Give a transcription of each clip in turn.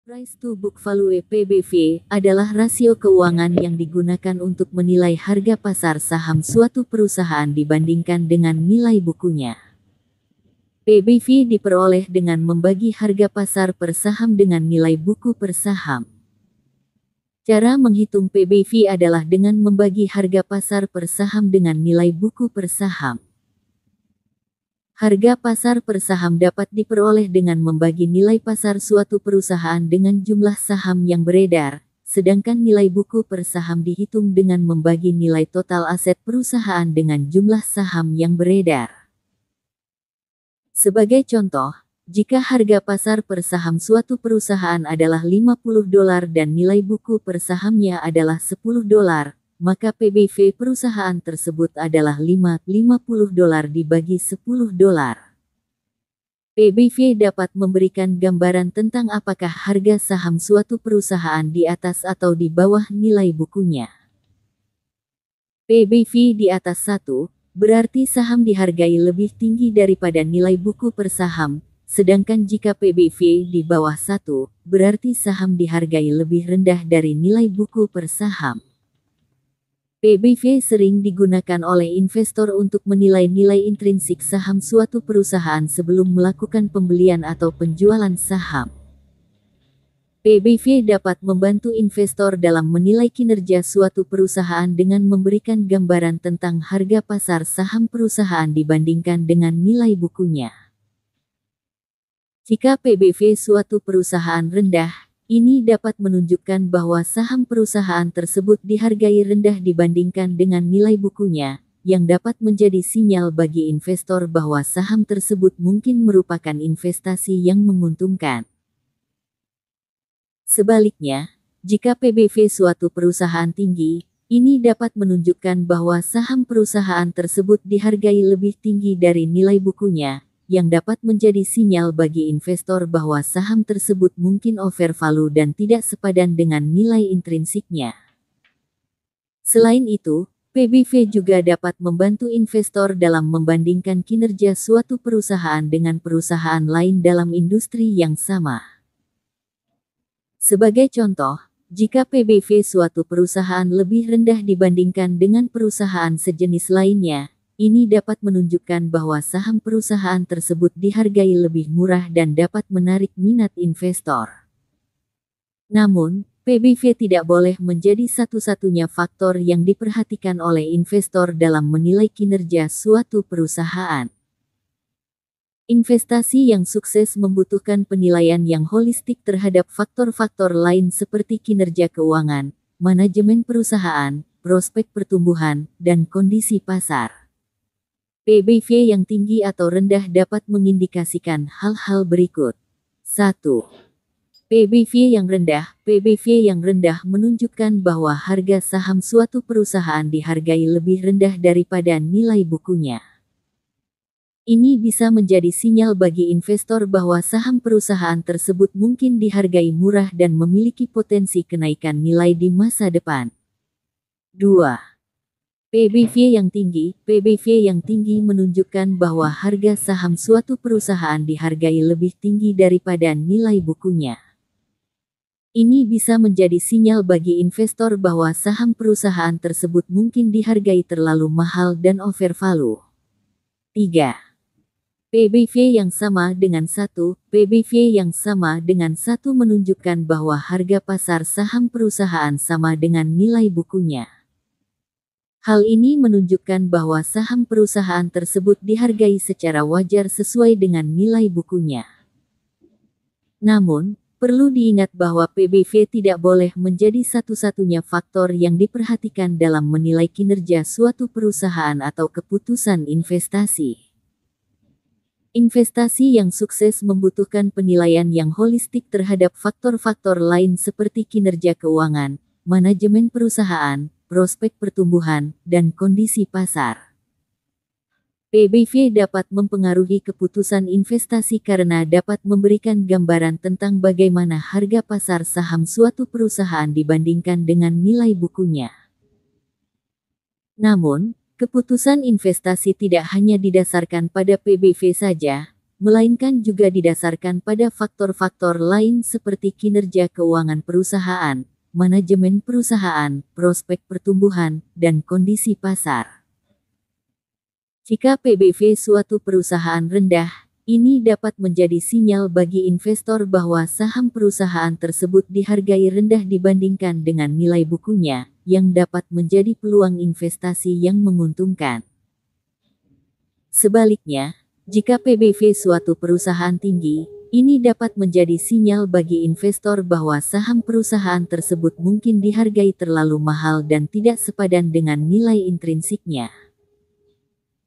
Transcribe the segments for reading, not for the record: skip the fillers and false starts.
Price to Book Value (PBV) adalah rasio keuangan yang digunakan untuk menilai harga pasar saham suatu perusahaan dibandingkan dengan nilai bukunya. PBV diperoleh dengan membagi harga pasar per saham dengan nilai buku per saham. Cara menghitung PBV adalah dengan membagi harga pasar per saham dengan nilai buku per saham. Harga pasar per saham dapat diperoleh dengan membagi nilai pasar suatu perusahaan dengan jumlah saham yang beredar, sedangkan nilai buku per saham dihitung dengan membagi nilai total aset perusahaan dengan jumlah saham yang beredar. Sebagai contoh, jika harga pasar per saham suatu perusahaan adalah $50 dan nilai buku per sahamnya adalah $10, maka PBV perusahaan tersebut adalah $50 dibagi $10. PBV dapat memberikan gambaran tentang apakah harga saham suatu perusahaan di atas atau di bawah nilai bukunya. PBV di atas 1, berarti saham dihargai lebih tinggi daripada nilai buku per saham, sedangkan jika PBV di bawah 1, berarti saham dihargai lebih rendah dari nilai buku per saham. PBV sering digunakan oleh investor untuk menilai nilai intrinsik saham suatu perusahaan sebelum melakukan pembelian atau penjualan saham. PBV dapat membantu investor dalam menilai kinerja suatu perusahaan dengan memberikan gambaran tentang harga pasar saham perusahaan dibandingkan dengan nilai bukunya. Jika PBV suatu perusahaan rendah, ini dapat menunjukkan bahwa saham perusahaan tersebut dihargai rendah dibandingkan dengan nilai bukunya, yang dapat menjadi sinyal bagi investor bahwa saham tersebut mungkin merupakan investasi yang menguntungkan. Sebaliknya, jika PBV suatu perusahaan tinggi, ini dapat menunjukkan bahwa saham perusahaan tersebut dihargai lebih tinggi dari nilai bukunya, yang dapat menjadi sinyal bagi investor bahwa saham tersebut mungkin overvalue dan tidak sepadan dengan nilai intrinsiknya. Selain itu, PBV juga dapat membantu investor dalam membandingkan kinerja suatu perusahaan dengan perusahaan lain dalam industri yang sama. Sebagai contoh, jika PBV suatu perusahaan lebih rendah dibandingkan dengan perusahaan sejenis lainnya, ini dapat menunjukkan bahwa saham perusahaan tersebut dihargai lebih murah dan dapat menarik minat investor. Namun, PBV tidak boleh menjadi satu-satunya faktor yang diperhatikan oleh investor dalam menilai kinerja suatu perusahaan. Investasi yang sukses membutuhkan penilaian yang holistik terhadap faktor-faktor lain seperti kinerja keuangan, manajemen perusahaan, prospek pertumbuhan, dan kondisi pasar. PBV yang tinggi atau rendah dapat mengindikasikan hal-hal berikut. 1. PBV yang rendah. PBV yang rendah menunjukkan bahwa harga saham suatu perusahaan dihargai lebih rendah daripada nilai bukunya. Ini bisa menjadi sinyal bagi investor bahwa saham perusahaan tersebut mungkin dihargai murah dan memiliki potensi kenaikan nilai di masa depan. 2. PBV yang tinggi. PBV yang tinggi menunjukkan bahwa harga saham suatu perusahaan dihargai lebih tinggi daripada nilai bukunya. Ini bisa menjadi sinyal bagi investor bahwa saham perusahaan tersebut mungkin dihargai terlalu mahal dan overvalue. 3. PBV yang sama dengan 1. PBV yang sama dengan 1 menunjukkan bahwa harga pasar saham perusahaan sama dengan nilai bukunya. Hal ini menunjukkan bahwa saham perusahaan tersebut dihargai secara wajar sesuai dengan nilai bukunya. Namun, perlu diingat bahwa PBV tidak boleh menjadi satu-satunya faktor yang diperhatikan dalam menilai kinerja suatu perusahaan atau keputusan investasi. Investasi yang sukses membutuhkan penilaian yang holistik terhadap faktor-faktor lain seperti kinerja keuangan, manajemen perusahaan, prospek pertumbuhan, dan kondisi pasar. PBV dapat mempengaruhi keputusan investasi karena dapat memberikan gambaran tentang bagaimana harga pasar saham suatu perusahaan dibandingkan dengan nilai bukunya. Namun, keputusan investasi tidak hanya didasarkan pada PBV saja, melainkan juga didasarkan pada faktor-faktor lain seperti kinerja keuangan perusahaan, manajemen perusahaan, prospek pertumbuhan, dan kondisi pasar. Jika PBV suatu perusahaan rendah, ini dapat menjadi sinyal bagi investor bahwa saham perusahaan tersebut dihargai rendah dibandingkan dengan nilai bukunya, yang dapat menjadi peluang investasi yang menguntungkan. Sebaliknya, jika PBV suatu perusahaan tinggi, ini dapat menjadi sinyal bagi investor bahwa saham perusahaan tersebut mungkin dihargai terlalu mahal dan tidak sepadan dengan nilai intrinsiknya.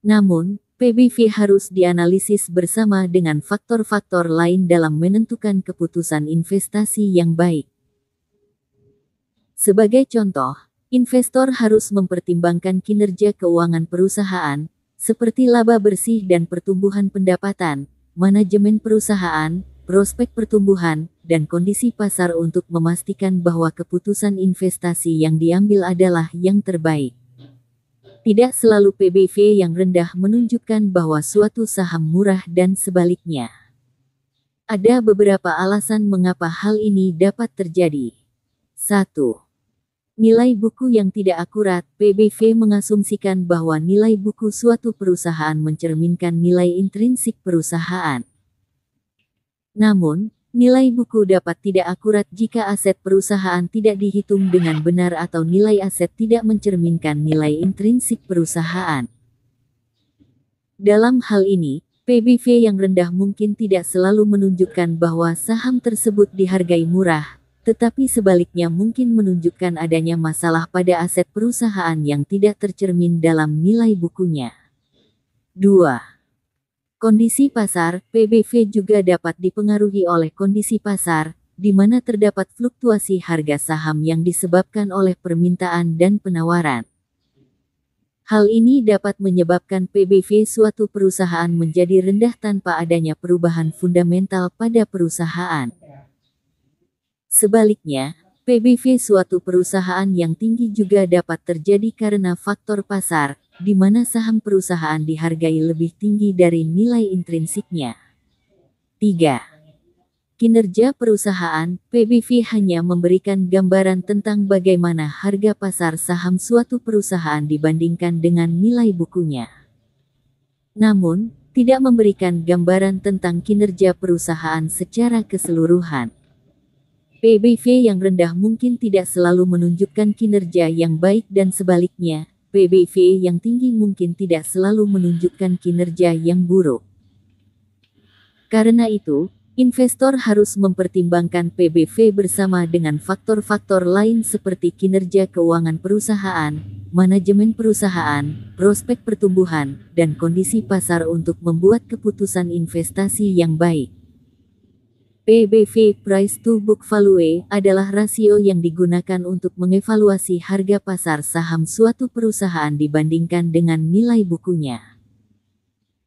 Namun, PBV harus dianalisis bersama dengan faktor-faktor lain dalam menentukan keputusan investasi yang baik. Sebagai contoh, investor harus mempertimbangkan kinerja keuangan perusahaan, seperti laba bersih dan pertumbuhan pendapatan, manajemen perusahaan, prospek pertumbuhan, dan kondisi pasar untuk memastikan bahwa keputusan investasi yang diambil adalah yang terbaik. Tidak selalu PBV yang rendah menunjukkan bahwa suatu saham murah dan sebaliknya. Ada beberapa alasan mengapa hal ini dapat terjadi. 1. Nilai buku yang tidak akurat. PBV mengasumsikan bahwa nilai buku suatu perusahaan mencerminkan nilai intrinsik perusahaan. Namun, nilai buku dapat tidak akurat jika aset perusahaan tidak dihitung dengan benar atau nilai aset tidak mencerminkan nilai intrinsik perusahaan. Dalam hal ini, PBV yang rendah mungkin tidak selalu menunjukkan bahwa saham tersebut dihargai murah, tetapi sebaliknya mungkin menunjukkan adanya masalah pada aset perusahaan yang tidak tercermin dalam nilai bukunya. 2. Kondisi pasar. PBV juga dapat dipengaruhi oleh kondisi pasar, di mana terdapat fluktuasi harga saham yang disebabkan oleh permintaan dan penawaran. Hal ini dapat menyebabkan PBV suatu perusahaan menjadi rendah tanpa adanya perubahan fundamental pada perusahaan. Sebaliknya, PBV suatu perusahaan yang tinggi juga dapat terjadi karena faktor pasar, di mana saham perusahaan dihargai lebih tinggi dari nilai intrinsiknya. 3. Kinerja perusahaan. PBV hanya memberikan gambaran tentang bagaimana harga pasar saham suatu perusahaan dibandingkan dengan nilai bukunya. Namun, tidak memberikan gambaran tentang kinerja perusahaan secara keseluruhan. PBV yang rendah mungkin tidak selalu menunjukkan kinerja yang baik dan sebaliknya, PBV yang tinggi mungkin tidak selalu menunjukkan kinerja yang buruk. Karena itu, investor harus mempertimbangkan PBV bersama dengan faktor-faktor lain seperti kinerja keuangan perusahaan, manajemen perusahaan, prospek pertumbuhan, dan kondisi pasar untuk membuat keputusan investasi yang baik. PBV (Price to Book Value) adalah rasio yang digunakan untuk mengevaluasi harga pasar saham suatu perusahaan dibandingkan dengan nilai bukunya.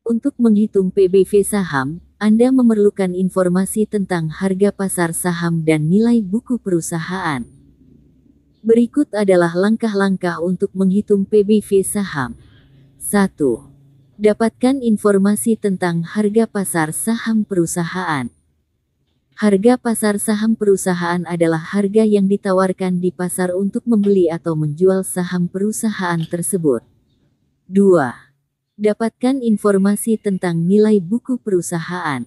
Untuk menghitung PBV saham, Anda memerlukan informasi tentang harga pasar saham dan nilai buku perusahaan. Berikut adalah langkah-langkah untuk menghitung PBV saham. 1. Dapatkan informasi tentang harga pasar saham perusahaan. Harga pasar saham perusahaan adalah harga yang ditawarkan di pasar untuk membeli atau menjual saham perusahaan tersebut. 2. Dapatkan informasi tentang nilai buku perusahaan.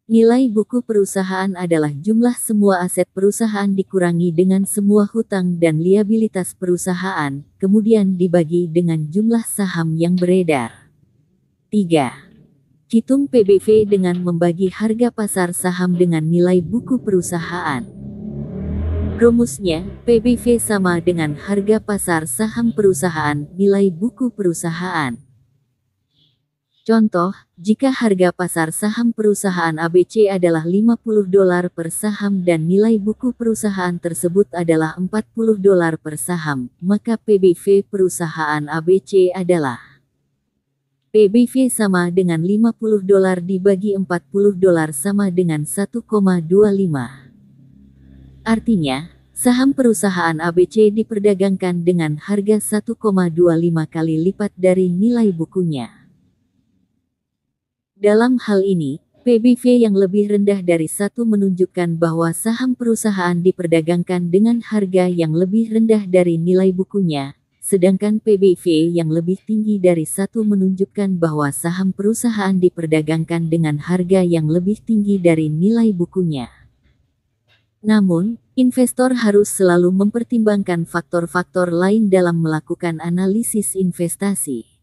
Nilai buku perusahaan adalah jumlah semua aset perusahaan dikurangi dengan semua hutang dan liabilitas perusahaan, kemudian dibagi dengan jumlah saham yang beredar. 3. Hitung PBV dengan membagi harga pasar saham dengan nilai buku perusahaan. Rumusnya, PBV sama dengan harga pasar saham perusahaan, nilai buku perusahaan. Contoh, jika harga pasar saham perusahaan ABC adalah $50 per saham dan nilai buku perusahaan tersebut adalah $40 per saham, maka PBV perusahaan ABC adalah PBV sama dengan $50 dibagi $40 sama dengan 1,25. Artinya, saham perusahaan ABC diperdagangkan dengan harga 1,25 kali lipat dari nilai bukunya. Dalam hal ini, PBV yang lebih rendah dari 1 menunjukkan bahwa saham perusahaan diperdagangkan dengan harga yang lebih rendah dari nilai bukunya, sedangkan PBV yang lebih tinggi dari 1 menunjukkan bahwa saham perusahaan diperdagangkan dengan harga yang lebih tinggi dari nilai bukunya. Namun, investor harus selalu mempertimbangkan faktor-faktor lain dalam melakukan analisis investasi.